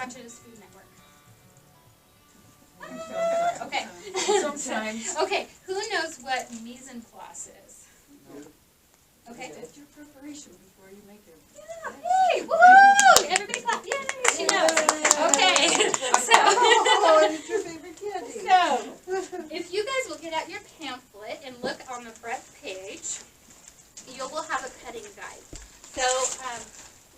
watches Food Network? Okay. Sometimes. Okay, who knows what mise en place is? Okay. It's your preparation before you make it. Yeah, hey, woohoo! Everybody clap. Yay, she knows. Okay. Oh, and it's your favorite candy. So, if you guys will get out your pamphlet and look on the front page, you will have a cutting guide. So,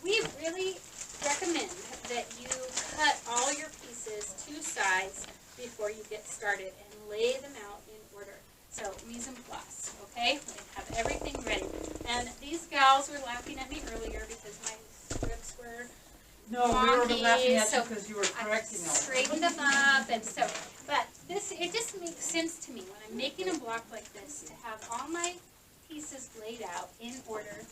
we really recommend that you cut all your pieces to size before you get started and lay them out in order. So, mise en place, okay? We have everything ready. And these gals were laughing at me earlier because my strips were No, we were wonky, laughing at so you because you were correcting I us. straightened them up, and so, but this, it just makes sense to me when I'm making a block like this to have all my pieces laid out in order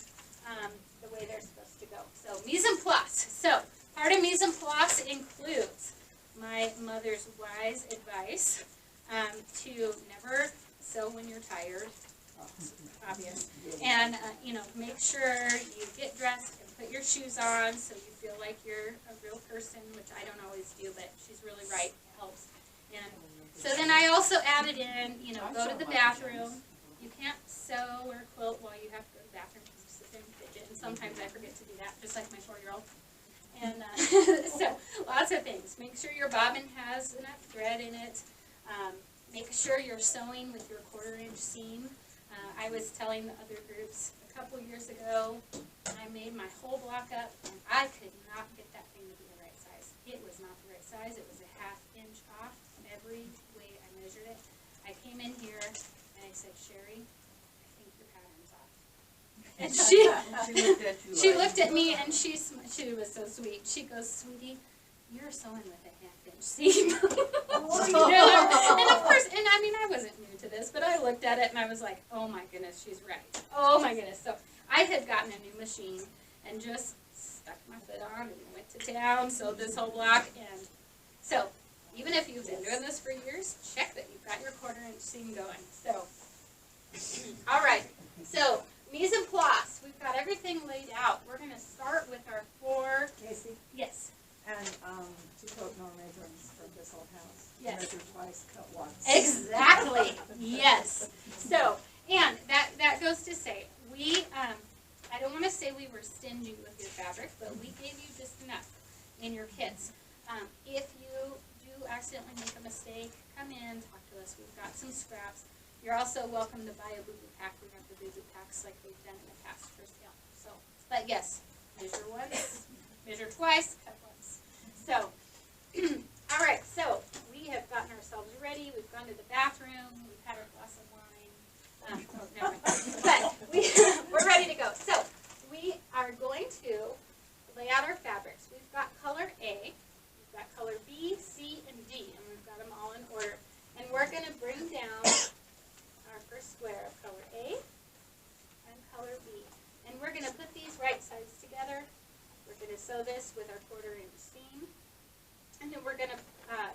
the way they're supposed to go. So, mise en place. So, part of mise en place includes my mother's wise advice to never sew when you're tired, obvious, and make sure you get dressed and put your shoes on so you feel like you're a real person, which I don't always do, but she's really right. It helps. And so then I also added in, go to the bathroom. You can't sew or quilt while you have to go to the bathroom because you sit there and fidget, and sometimes I forget to do that, just like my 4-year-old. And so lots of things. Make sure your bobbin has enough thread in it. Make sure you're sewing with your 1/4-inch seam. I was telling the other groups a couple years ago, I made my whole block up, and I could not get that thing to be the right size. It was not the right size. It was a 1/2 inch off every way I measured it. I came in here, and I said, Sherry, I think your pattern's off. And she looked at me, and she was so sweet. She goes, sweetie, you're sewing with a 1/2 inch seam. And of course, and I mean, I wasn't new to this, but I looked at it and I was like, oh my goodness, she's right. Oh my goodness. So I had gotten a new machine and just stuck my foot on and went to town, sewed this whole block. And so even if you've been doing this for years, check that you've got your 1/4-inch seam going. So, all right. So mise en place. We've got everything laid out. We're going to start with our 4. Casey? Yes. And to quote Norm Abrams from this old house, Yes. measure twice, cut once. Exactly. Yes. So, and that goes to say, we, I don't want to say we were stingy with your fabric, but we gave you just enough in your kits. If you do accidentally make a mistake, come in, talk to us. We've got some scraps. You're also welcome to buy a boo-boo pack. We have the boo-boo packs like they've done in the past for sale. So, but yes, measure once, measure twice, cut once. So, all right, so we have gotten ourselves ready. We've gone to the bathroom. We've had our glass of wine. Never mind. But we're ready to go. So we are going to lay out our fabrics. We've got color A, we've got color B, C, and D, and we've got them all in order. And we're going to bring down our first square of color A and color B. And we're going to put these right sides together. We're going to sew this with our 1/4-inch seam. And then we're going to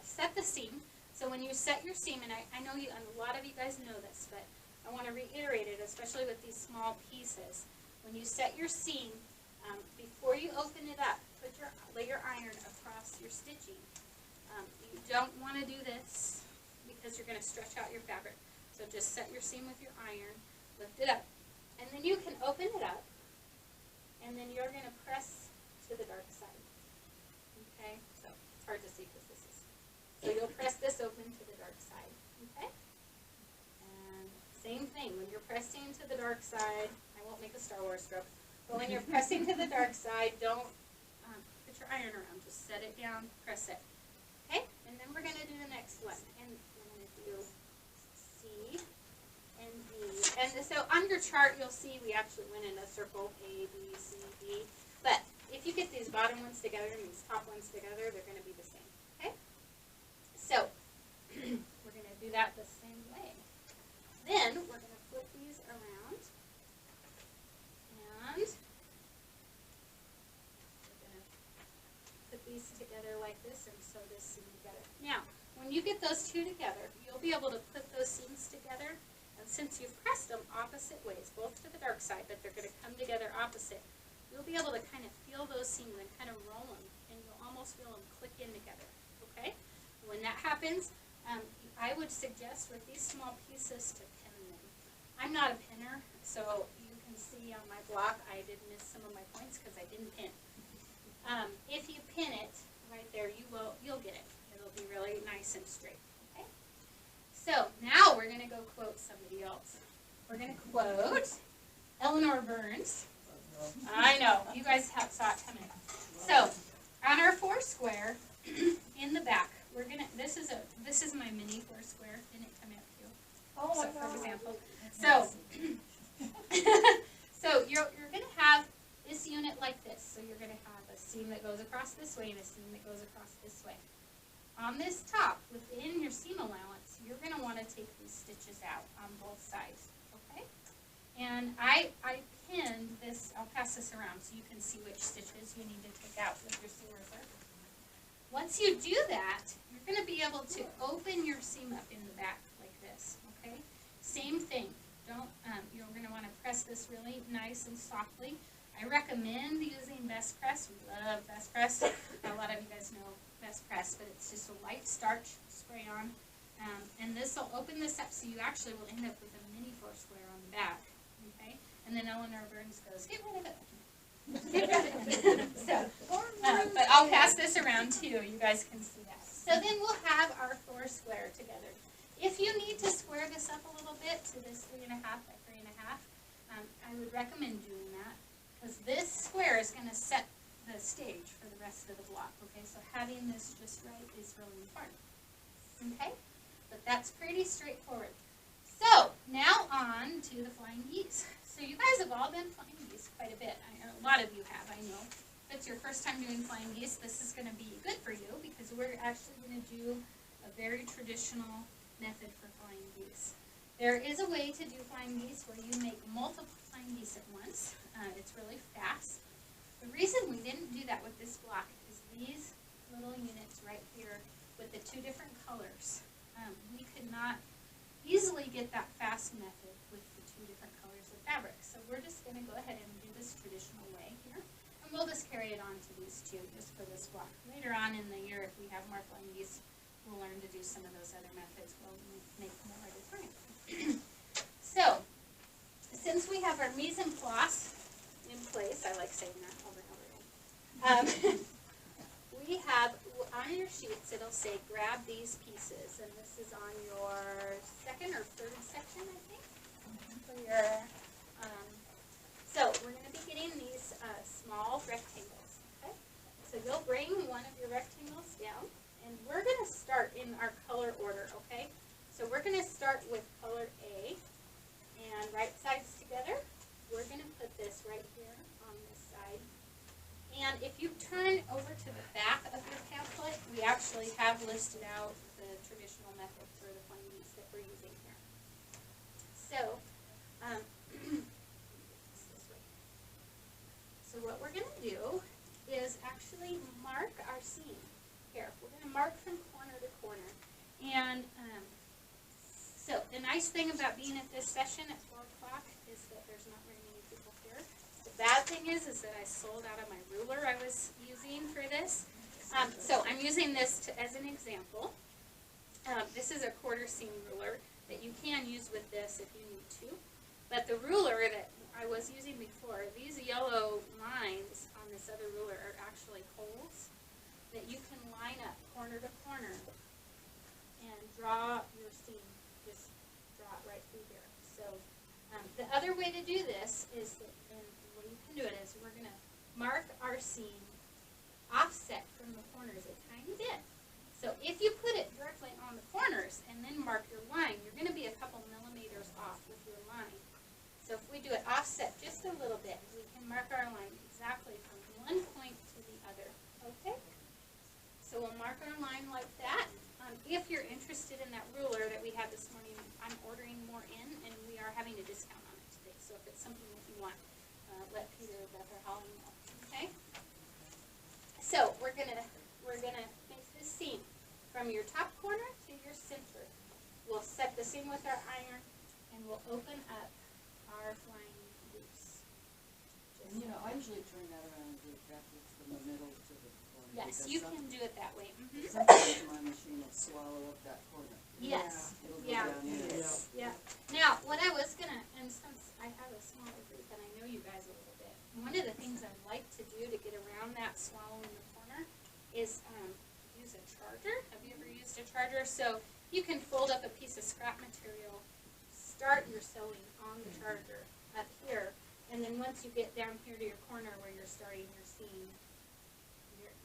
set the seam. So when you set your seam, and I know you, and a lot of you guys know this, but I want to reiterate it, especially with these small pieces. When you set your seam, before you open it up, lay your iron across your stitching. You don't want to do this because you're going to stretch out your fabric. So just set your seam with your iron, lift it up, and then you can open it up, and then you're going to press to the dark side. Okay, so it's hard to see because this is. So you'll press this open to the dark side. Okay, and same thing when you're pressing to the dark side. I won't make a Star Wars joke, but when you're pressing to the dark side, don't put your iron around. Just set it down, press it. Okay, and then we're going to do the next one, and we're going to do C and D. And so on your chart, you'll see we actually went in a circle, A, B, C, D. But if you get these bottom ones together and these top ones together, they're going to be the same. Okay? So we're going to do that the same way. Then we're going to flip these around, and we're going to put these together like this and sew this seam together. Now, when you get those two together, you'll be able to put those seams together, and since you've pressed them opposite ways, both to the dark side, but they're going to come together opposite, you'll be able to kind of feel those seams and kind of roll them, and you'll almost feel them click in together, okay? When that happens, I would suggest with these small pieces to pin them. I'm not a pinner, so you can see on my block I did miss some of my points because I didn't pin. If you pin it right there, you'll get it. It'll be really nice and straight, okay? So now we're going to go quote somebody else. We're going to quote Eleanor Burns. I know, you guys saw it coming. So on our 4 square in the back, we're gonna. This is my mini 4 square. Didn't it come out cute? Oh, So I know. for example, so you're gonna have this unit like this. So you're gonna have a seam that goes across this way and a seam that goes across this way. On this top, within your seam allowance, you're gonna want to take these stitches out on both sides. Okay? And I pinned this. I'll pass this around so you can see which stitches you need to take out with your seam ripper. Once you do that, you're going to be able to open your seam up in the back like this, okay? Same thing. You're going to want to press this really nice and softly. I recommend using Best Press. We love Best Press. A lot of you guys know Best Press, but it's just a light starch spray on. And this will open this up so you actually will end up with a mini 4 square on the back, okay? And then Eleanor Burns goes, get rid of it. But I'll pass this around too. You guys can see that. So then we'll have our 4 square together. If you need to square this up a little bit to this 3.5 by 3.5, I would recommend doing that because this square is going to set the stage for the rest of the block. Okay, so having this just right is really important. Okay, but that's pretty straightforward. So now on to the flying geese. So you guys have all been flying geese quite a bit. A lot of you have, I know. If it's your first time doing flying geese, this is going to be good for you because we're actually going to do a very traditional method for flying geese. There is a way to do flying geese where you make multiple flying geese at once. It's really fast. The reason we didn't do that with this block is these little units right here with the 2 different colors. We could not easily get that fast method with the 2 different colors of fabric. So we're just going to go ahead and do this traditional way here. And we'll just carry it on to these 2 just for this block. Later on in the year, if we have more flying geese, we'll learn to do some of those other methods. We'll make more at a time. So, since we have our mise en place in place, I like saying that over and over again. We have, on your sheets, it'll say grab these pieces, and this is on your 2nd or 3rd section, I think, for your, so we're going to be getting these small rectangles, okay? So you'll bring one of your rectangles down, and we're going to start in our color order, okay? So we're going to start with color A, and right sides together. We're going to put this right here on this side. And if you turn over to the back of your pamphlet, we actually have listed out the traditional method for the flying geese that we're using here. So, so what we're going to do is actually mark our seam. Here, we're going to mark from corner to corner. And so the nice thing about being at this session at 4 o'clock is that there's not very many people here. The bad thing is that I sold out of my ruler I was using for this. So I'm using this as an example. This is a 1/4 seam ruler that you can use with this if you need to. But the ruler that I was using before, these yellow lines on this other ruler are actually holes that you can line up corner to corner and draw your seam. Just draw it right through here. So the other way to do this is that, and the way you can do it is we're going to mark our seam offset from the corners a tiny bit. So if you put it directly on the corners and then mark your line, you're going to be a couple millimeters off with your line. So if we do it offset just a little bit, we can mark our line exactly from one point to the other. Okay? So we'll mark our line like that. If you're interested in that ruler that we had this morning, I'm ordering more in, and we are having a discount on it today. So if it's something that you want, let Peter or Beth or Holly know. Okay? So we're gonna make this seam from your top corner to your center. We'll set the seam with our iron, and we'll open up our flying goose. And you know, I usually turn that around and do it backwards from the middle to the corner. Yes, because you can do it that way. sometimes my machine will swallow up that corner. Yes. It'll go Yeah. down in. Yeah. Now, what I was gonna, and since I have a smaller group and I know you guys a little bit, one of the things I like to do to get around that swallowing the corner is use a charger. Have you ever used a charger? So you can fold up a piece of scrap material, start your sewing on the charger up here, and then once you get down here to your corner where you're starting your seam,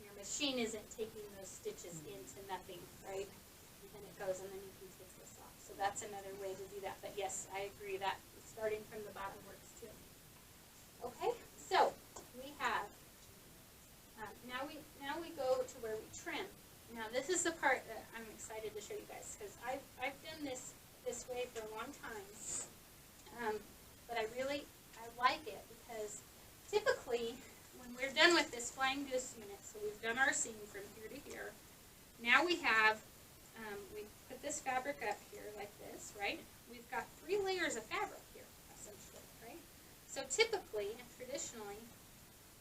your machine isn't taking those stitches into nothing, right? And it goes, and then you can take this off. So that's another way to do that. But yes, I agree that starting from the bottom works too. Okay, so we have now we go to where we trim. Now this is the part that I'm excited to show you guys because I've done this way for a long time, but I like it because typically when we're done with this flying goose unit, so we've done our seam from here to here. Now we have we put this fabric up here like this, right? We've got 3 layers of fabric here, essentially, right? So typically and traditionally,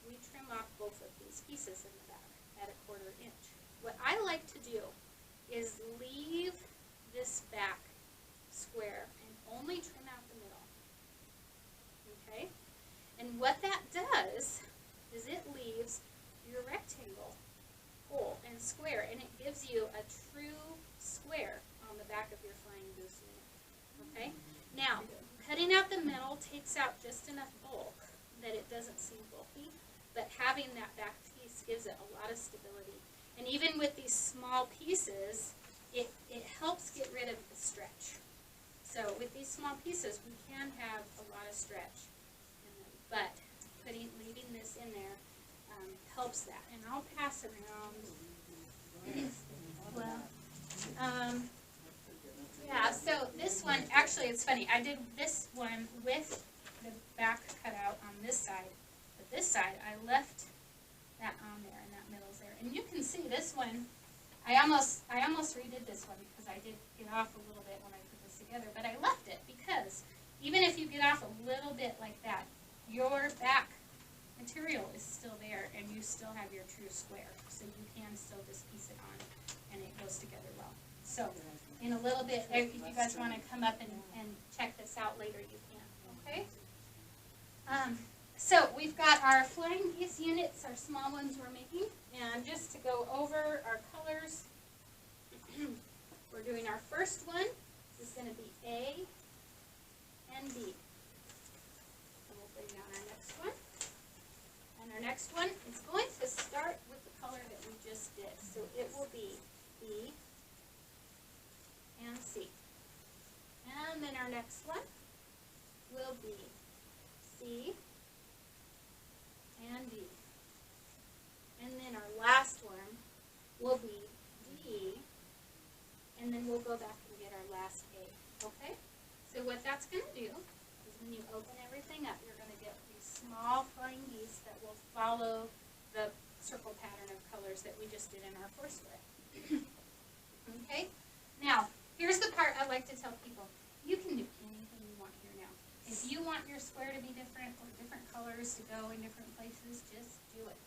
we trim off both of these pieces in the back at 1/4 inch. What I like to do is leave this back square and only trim out the middle, okay? And what that does is it leaves your rectangle whole and square, and it gives you a true square on the back of your flying goose unit, okay? Now, cutting out the middle takes out just enough bulk that it doesn't seem bulky, but having that back piece gives it a lot of stability. And even with these small pieces, it helps get rid of the stretch. So with these small pieces, we can have a lot of stretch, but leaving this in there helps that. And I'll pass around. Well, yeah. So this one, actually, it's funny. I did this one with the back cut out on this side, but this side I left that on there, and that middle's there. And you can see this one. I almost redid this one because I did get off a little bit when I put this together, but I left it because even if you get off a little bit like that, your back material is still there and you still have your true square. So you can still just piece it on and it goes together well. So in a little bit, if you guys want to come up and check this out later, you can, okay? So we've got our flying geese units, our small ones we're making, and just to go over our colors, we're doing our first one. This is going to be A and B. And we'll bring down our next one. And our next one is going to start with the color that we just did. So it will be B and C. And then our next one will be C and D. And then our last one will be D. And then we'll go back and get our last A. Okay? So what that's going to do is when you open everything up, you're going to get these small flying geese that will follow the circle pattern of colors that we just did in our foursquare. Okay? Now, here's the part I like to tell people. You can do anything you want here now. If you want your square to be different or different colors to go in different places, just do it.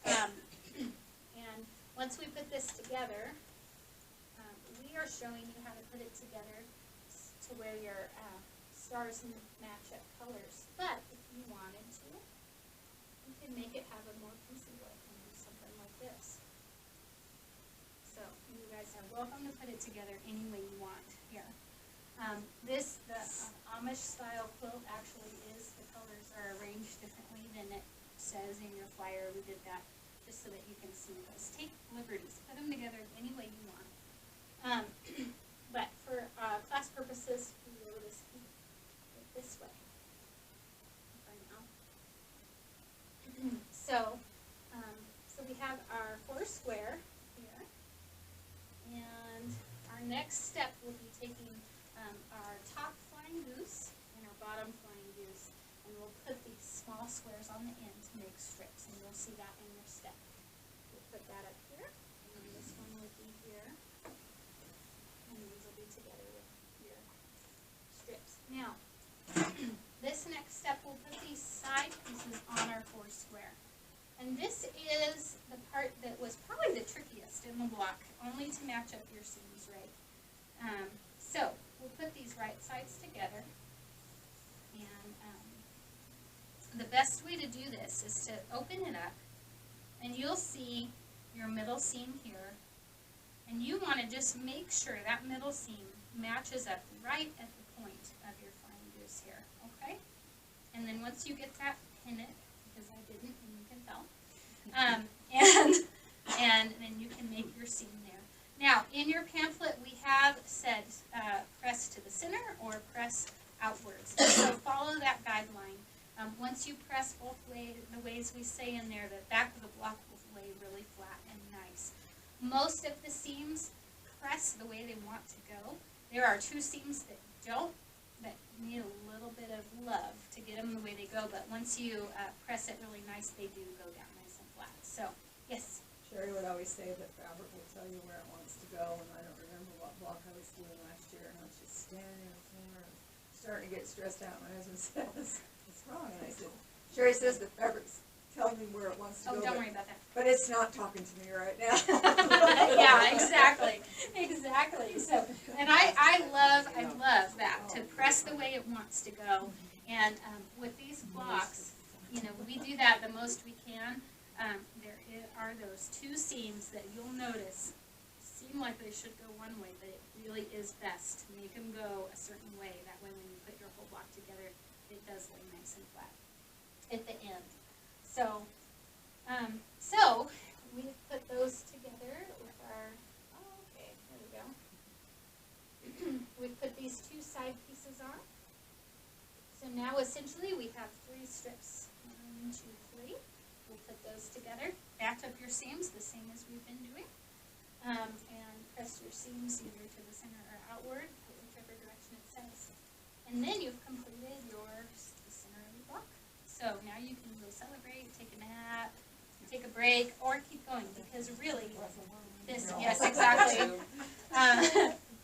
And once we put this together, we are showing you how to put it together to where your stars match up colors. But if you wanted to, you can make it have a more piecey look and do something like this. So you guys are welcome to put it together any way you want here. The Amish style quilt actually is, the colors are arranged differently than it says in your flyer. We did that just so that you can see those. Take liberties, put them together any way you want. But for class purposes, we will just keep it this way for now. So we have our foursquare here, and our next step will be taking our top flying goose and our bottom flying goose, and we'll put these small squares on the end to make strips, and you'll see that in your step. We'll put that up here, and then this one will be here, and these will be together with your strips. Now, this next step, we'll put these side pieces on our 4 square. And this is the part that was probably the trickiest in the block, only to match up your seams right. So we'll put these right sides together, and the best way to do this is to open it up, and you'll see your middle seam here, and you want to just make sure that middle seam matches up right at the point of your flying goose here, okay? And then once you get that, pin it, because I didn't, and you can tell. And then you can make your seam there. Now, in your pamphlet, we have said press to the center or press outwards. So follow that guideline. Once you press both ways, the ways we say in there, the back of the block will lay really flat and nice. Most of the seams press the way they want to go. There are 2 seams that don't, that need a little bit of love to get them the way they go, but once you press it really nice, they do go down nice and flat. So, yes? Sherry would always say that fabric will tell you where it wants to go, and I don't remember what block I was doing last year, and I was just standing in the corner, starting to get stressed out. My husband says, "What's wrong?" And I said, "Sherry says the fabric's telling me where it wants to go. Oh, don't worry about that. But it's not talking to me right now." Yeah, exactly. Exactly. So, and I love that, to press the way it wants to go. And with these blocks, you know, we do that the most we can. There are those 2 seams that you'll notice seem like they should go one way, but it really is best to make them go a certain way. That way when you put your whole block together, it does lay nice and flat at the end. So, we've put those together with our, okay, there we go. We've put these 2 side pieces on. So now essentially we have 3 strips, 1, 2, 3. We'll put those together, back up your seams the same as we've been doing, and press your seams either to the center or outward, whichever direction it says. And then you've completed the center of your block. So now you can go celebrate, take a nap, take a break, or keep going, because really, this, yes, exactly.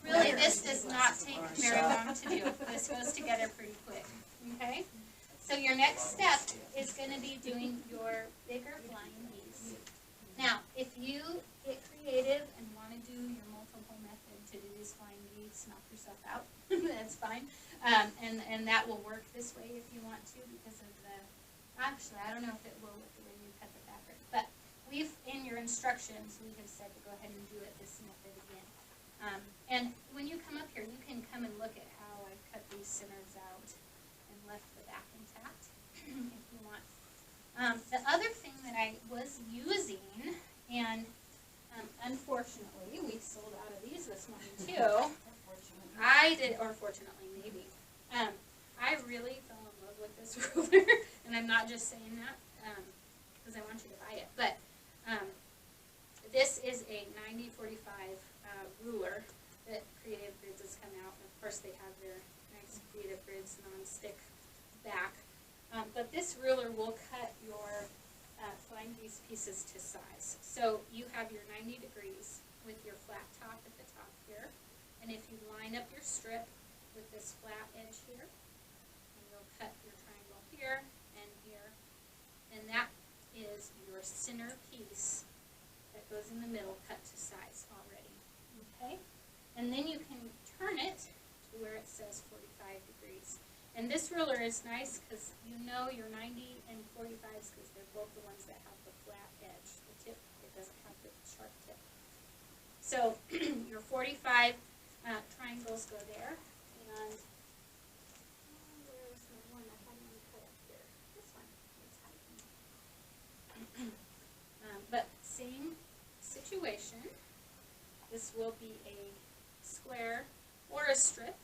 Really, this does not take very long to do. This goes together pretty quick, okay? So your next step is going to be doing your bigger flying bees. Now, if you get creative and want to do your multiple method to do these flying bees, knock yourself out, that's fine. And that will work this way if you want to, because of the, actually, I don't know if it will with the way you cut the fabric, but in your instructions, we have said to go ahead and do it this method again. And when you come up here, you can come and look at how I cut these centers out and left the back intact, if you want. The other thing that I was using, and unfortunately, we sold out of these this morning too. I did, or fortunately, maybe. I really fell in love with this ruler, and I'm not just saying that because I want you to buy it. But this is a 90-45 ruler that Creative Grids has come out. And of course, they have their nice Creative Grids non-stick back. But this ruler will cut your flying goose pieces to size. So you have your 90 degrees with your flat top at the top here. And if you line up your strip with this flat edge here, and you'll cut your triangle here and here, and that is your center piece that goes in the middle cut to size already. Okay? And then you can turn it to where it says 45 degrees. And this ruler is nice because you know your 90 and 45s because they're both the ones that have the flat edge. The tip, it doesn't have the sharp tip. So your 45 triangles go there. And where's my one? I had one cut up here. This one. It's hiding. But same situation. This will be a square or a strip.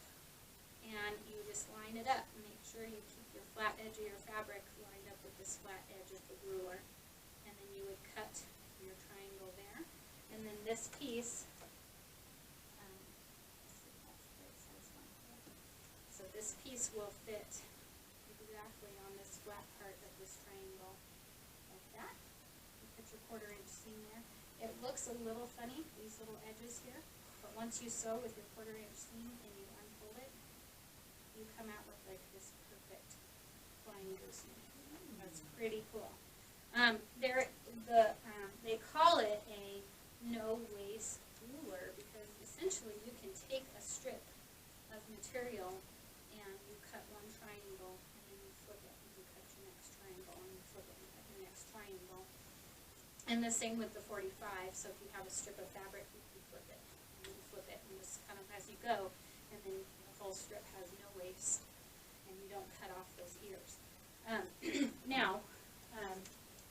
And you just line it up and make sure you keep your flat edge of your fabric lined up with this flat edge of the ruler. And then you would cut your triangle there. And then this piece, so this piece will fit exactly on this flat part of this triangle, like that. You put your 1/4 inch seam there. It looks a little funny, these little edges here, but once you sew with your 1/4 inch seam and you unfold it, you come out with like this perfect flying goose. It's pretty cool. They call it a no-waste ruler because essentially you can take a strip of material and you cut one triangle and then you flip it and you cut your next triangle and you flip it and cut your next triangle. And the same with the 45. So if you have a strip of fabric, you can flip it and you flip it and just kind of as you go, and then the whole strip has no waste and you don't cut off those ears. Now,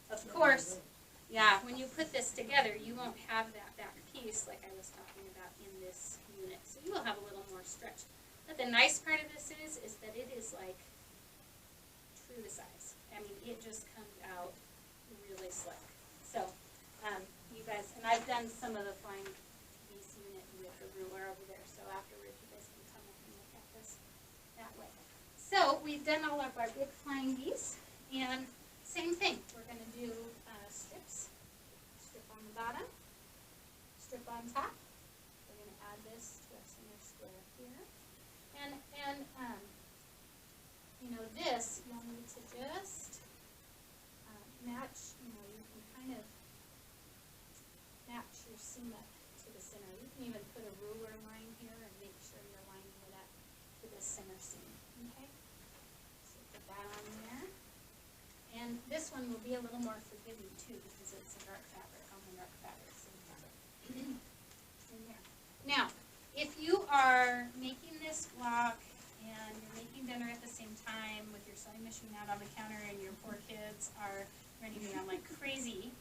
of course, yeah, when you put this together, you won't have that back piece like I was talking about in this unit. So you will have a little more stretch. But the nice part of this is that it is like true to size. I mean, it just comes out really slick. So, you guys, and I've done some of the flying piece unit with the ruler over there. So afterwards, you guys can come up and look at this that way. So we've done all of our big flying geese, and same thing. We're going to do strips. Strip on the bottom, strip on top. We're going to add this to our center square here. And you know, this you'll need to just match, you know, you can kind of match your seam up to the center. You can even put a ruler line here and make sure you're lining it up to the center seam. Okay? So put that on there. And this one will be a little more forgiving too because it's a dark fabric on the dark fabric, same fabric. In there. Now, if you are making this block and you're making dinner at the same time with your sewing machine out on the counter and your poor kids are running around like crazy,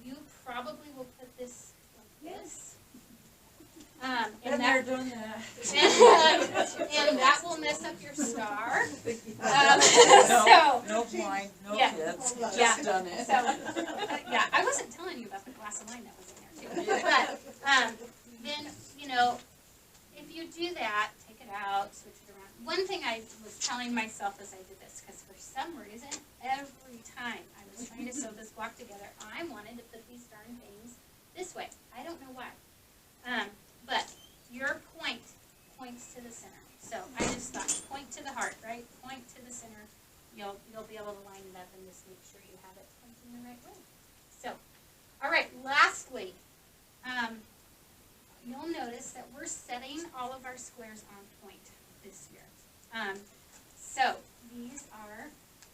you probably will put this like this. And they're doing that. And that will mess up your star. No wine, no yeah, kids, yeah. just done it. So, yeah, I wasn't telling you about the glass of wine that was in there too. But then, you know, if you do that, take it out, switch it around. One thing I was telling myself as I did this, because for some reason, every time I was trying to sew this block together, I wanted to put these darn things this way. I don't know why. But your point points to the center. So I just thought, point to the heart, right? Point to the center. You'll be able to line it up and just make sure you have it pointing the right way. So, all right, lastly, you'll notice that we're setting all of our squares on point this year. So these are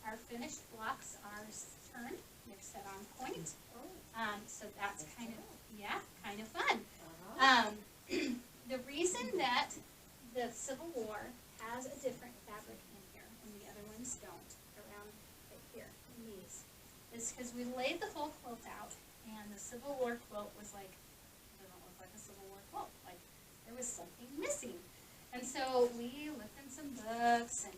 our finished blocks are turned. They're set on point. So that's kind of fun. The reason that the Civil War has a different fabric in here and the other ones don't, around right here in these, is because we laid the whole quilt out, and the Civil War quilt was like, it doesn't look like a Civil War quilt. Like there was something missing. And so we looked in some books, and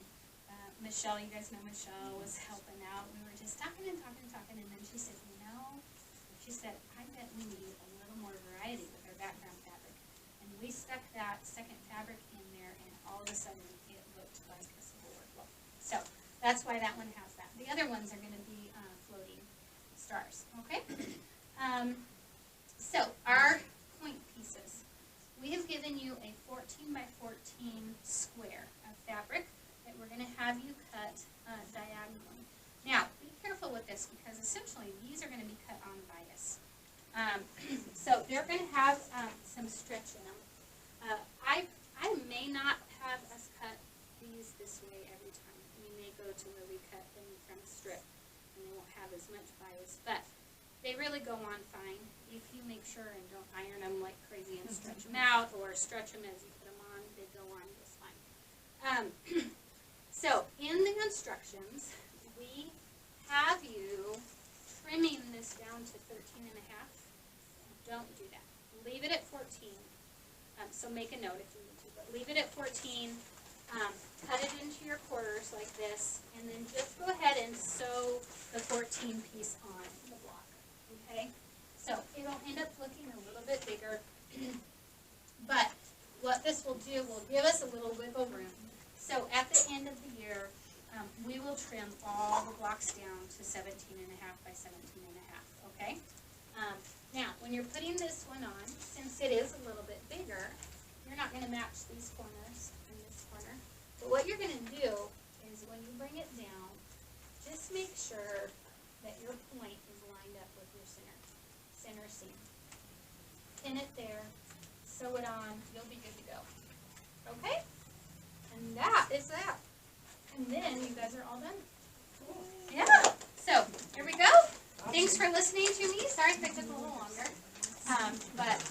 Michelle, you guys know Michelle, was helping out. We were just talking, and then she said, you know, I bet we need a little more variety with our background fabric. And we stuck that second fabric in there, and all of a sudden it looked like a Civil War quilt. So that's why that one has that. The other ones are going to be floating stars. Okay? So our point pieces. We have given you a 14 by 14 square of fabric that we're going to have you cut diagonally. Now, be careful with this because essentially these are going to be cut on bias. So they're going to have some stretch in them. I may not have us cut these this way every time. We may go to where we cut them from a strip and they won't have as much bias, but they really go on fine if you make sure and don't iron them like crazy and stretch them out or stretch them as you put them on. They go on just fine. So in the instructions, we have you trimming this down to 13 and a half. Don't do that. Leave it at 14. So make a note if you need to, but leave it at 14. Cut it into your quarters like this, and then just go ahead and sew the 14 piece on the block. Okay? So it'll end up looking a little bit bigger, but what this will do will give us a little wiggle room. So at the end of the year, we will trim all the blocks down to 17 and a half by 17 and a half, okay? Now, when you're putting this one on, since it is a little bit bigger, you're not going to match these corners and this corner. But what you're going to do is when you bring it down, just make sure that your point is lined up with your center seam. Pin it there, sew it on, you'll be good to go. Okay? And that is that. And then you guys are all done. Yeah. So, here we go. Thanks for listening to me. Sorry if it took a little longer. But